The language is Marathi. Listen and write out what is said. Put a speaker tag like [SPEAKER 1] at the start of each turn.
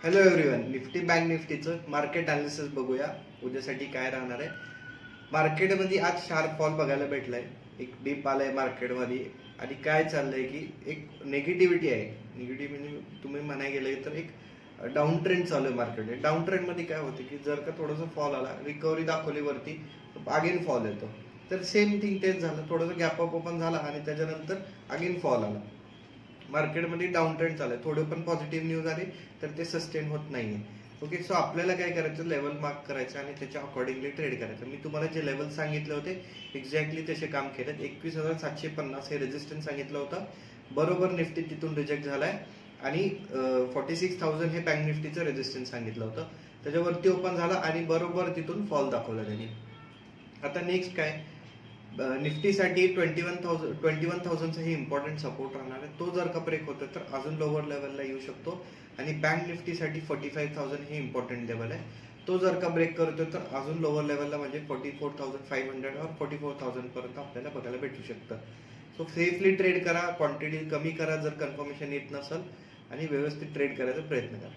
[SPEAKER 1] हॅलो एव्हरीवन, निफ्टी बँक निफ्टीचं मार्केट अनालिसिस बघूया उद्यासाठी काय राहणार आहे. मार्केटमध्ये आज शार्प फॉल बघायला भेटलाय, एक डीप आलाय मार्केटमध्ये. आणि काय चाललंय की एक निगेटिव्हिटी आहे. निगेटिव्ह म्हणजे तुम्ही म्हणाय गेले तर एक डाऊन ट्रेंड चालू आहे मार्केट. डाऊन ट्रेंडमध्ये काय होतं की जर का थोडंसं फॉल आला, रिकव्हरी दाखवली वरती, अगेन फॉल येतो. तर सेम थिंग तेच झालं, थोडंसं गॅप अप ओपन झाला आणि त्याच्यानंतर अगेन फॉल आला. मार्केटमध्ये डाऊन ट्रेंड चालू आहे. थोडे पण पॉझिटिव्ह न्यूज आले तर ते सस्टेन होत नाहीये. ओके, सो आपल्याला काय करायचं, लेवल मार्क करायचं आणि त्याच्या अकॉर्डिंगली ट्रेड करायचं. मी तुम्हाला जे लेवल सांगितले होते एक्झॅक्टली तसे काम केलेत. 21,750 हे रेजिस्टन्स सांगितलं होतं, बरोबर निफ्टी तिथून रिजेक्ट झालाय. आणि 46,000 हे बँक निफ्टीचं रेजिस्टन्स सांगितलं होतं, त्याच्यावरती ओपन झाला आणि बरोबर तिथून फॉल दाखवला त्यांनी. आता नेक्स्ट काय, निफ्टीसाठी 21,000चा हे इम्पॉर्टंट सपोर्ट राहणार आहे. तो जर का ब्रेक होतो तर अजून लोअर लेवलला येऊ शकतो. आणि बँक निफ्टीसाठी 45,000 हे इम्पॉर्टंट लेवल आहे. तो जर का ब्रेक करतो तर अजून लोअर लेवलला म्हणजे 44,500 और 44,000 पर्यंत आपल्याला बघायला भेटू शकतं. सो सेफली ट्रेड करा, क्वांटिटी कमी करा जर कन्फर्मेशन येत नसेल, आणि व्यवस्थित ट्रेड करायचा प्रयत्न करा.